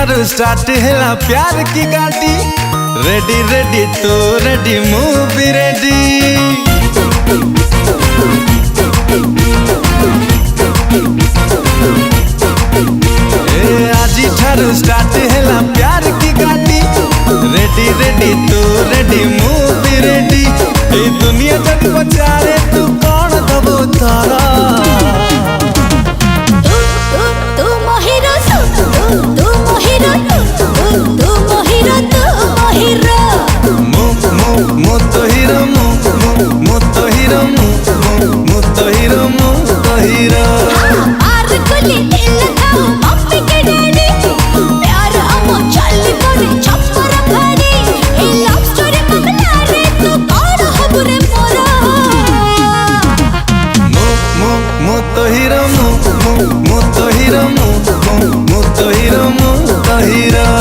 ठारू स्टार्ट हैला प्यार की गाड़ी। रेडी रेडी तू रेडी मूवी रेडी। आज ठारू स्टार्ट हैला प्यार की गाड़ी। रेडी रेडी तू रेडी मूवी रेडी। ए दुनिया जग पचारे तू कौन दबो तारा। Hero